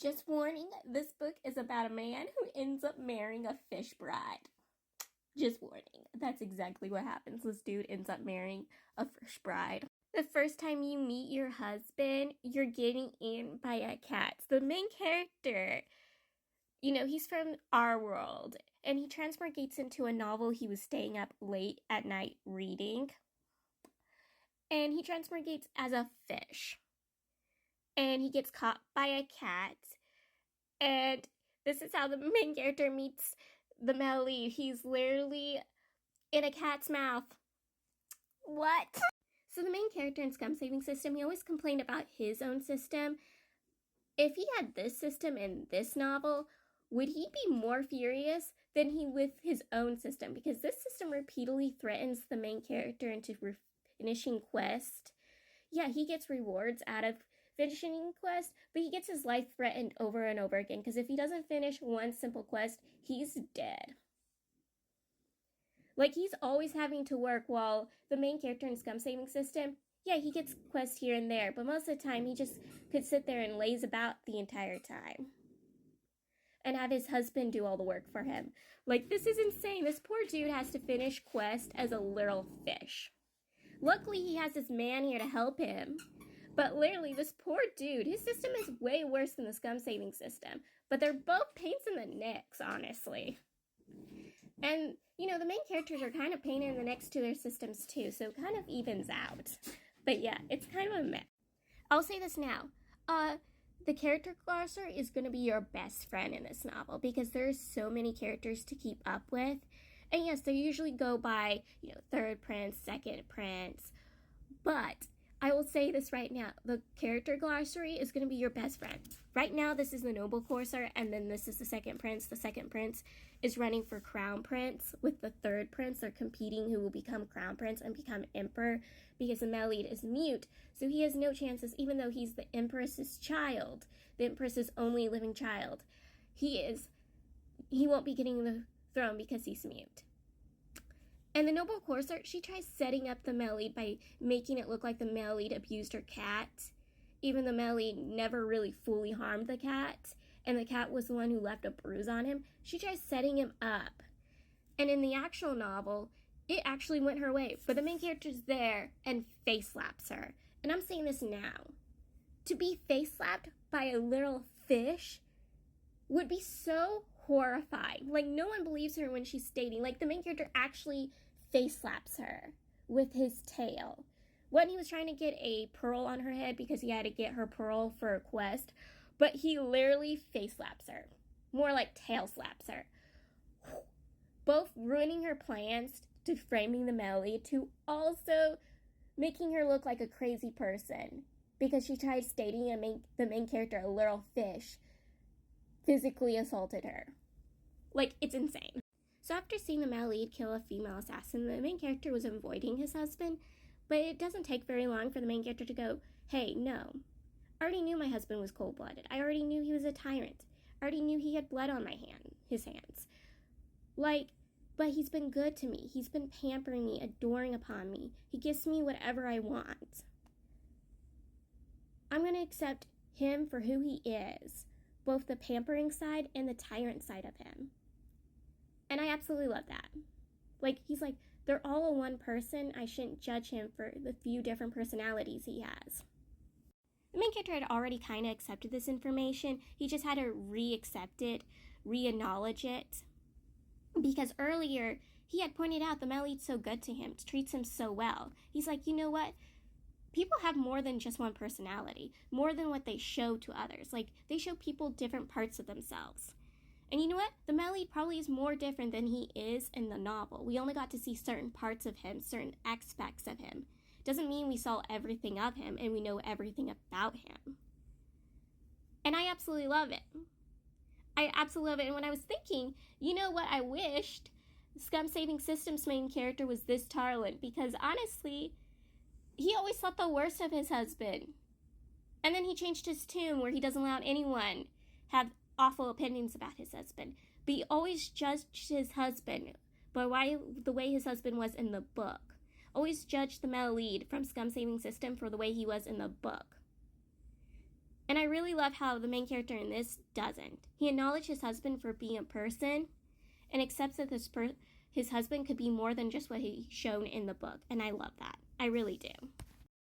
Just warning, this book is about a man who ends up marrying a fish bride. Just warning, that's exactly what happens. This dude ends up marrying a fish bride. The first time you meet your husband, you're getting eaten by a cat. The main character, he's from our world, and he transmorgates into a novel he was staying up late at night reading. And he transmorgates as a fish. And he gets caught by a cat. And this is how the main character meets the male lead. He's literally in a cat's mouth. What? So the main character in Scum Saving System, he always complained about his own system. If he had this system in this novel, would he be more furious than he with his own system? Because this system repeatedly threatens the main character into finishing quest. Yeah, he gets rewards out of finishing quest, but he gets his life threatened over and over again, because if he doesn't finish one simple quest, he's dead. Like, he's always having to work, while the main character in Scum Saving System, yeah, he gets quests here and there, but most of the time he just could sit there and laze about the entire time. And have his husband do all the work for him. Like, this is insane. This poor dude has to finish quest as a literal fish. Luckily, he has this man here to help him. But literally, this poor dude, his system is way worse than the Scum Saving System. But they're both pains in the necks, honestly. And, the main characters are kind of pain in the necks to their systems too, so it kind of evens out. But yeah, it's kind of a mess. I'll say this now. The character glossary is going to be your best friend in this novel, because there's so many characters to keep up with. And yes, they usually go by, third prince, second prince. But I will say this right now, the character glossary is going to be your best friend. Right now, this is the noble courser, and then this is the second prince. The second prince is running for crown prince with the third prince. They're competing who will become crown prince and become emperor, because the male lead is mute, so he has no chances, even though he's the empress's child, the empress's only living child. He won't be getting the throne because he's mute. And the noble courser, she tries setting up the male lead by making it look like the male lead abused her cat. Even the male lead never really fully harmed the cat, and the cat was the one who left a bruise on him. She tries setting him up. And in the actual novel, it actually went her way, but the main character's there and face slaps her. And I'm saying this now. To be face slapped by a little fish would be so horrifying. Like, no one believes her when she's stating. Like, the main character actually face slaps her with his tail. When he was trying to get a pearl on her head because he had to get her pearl for a quest, but he literally face slaps her. More like tail slaps her. Both ruining her plans to framing the male lead, to also making her look like a crazy person because she tried stating the main character, a little fish, physically assaulted her. Like, it's insane. So after seeing the male lead kill a female assassin, the main character was avoiding his husband, but it doesn't take very long for the main character to go, hey, no. I already knew my husband was cold-blooded. I already knew he was a tyrant. I already knew he had blood on his hands. But he's been good to me. He's been pampering me, adoring upon me. He gives me whatever I want. I'm going to accept him for who he is, both the pampering side and the tyrant side of him. And I absolutely love that. Like, he's like, they're all a one person. I shouldn't judge him for the few different personalities he has. The main character had already kind of accepted this information. He just had to re-accept it, re-acknowledge it. Because earlier, he had pointed out the male lead's so good to him, treats him so well. He's like, you know what? People have more than just one personality, more than what they show to others. Like, they show people different parts of themselves. And you know what? The male lead probably is more different than he is in the novel. We only got to see certain parts of him, certain aspects of him. Doesn't mean we saw everything of him and we know everything about him. And I absolutely love it. I absolutely love it. And when I was thinking, you know what, I wished Scum Saving System's main character was this Tarlin, because honestly, he always thought the worst of his husband. And then he changed his tune where he doesn't allow anyone have awful opinions about his husband. But he always judged his husband by the way his husband was in the book. Always judged the male lead from Scum Saving System for the way he was in the book. And I really love how the main character in this doesn't. He acknowledged his husband for being a person and accepts that his husband could be more than just what he's shown in the book. And I love that. I really do.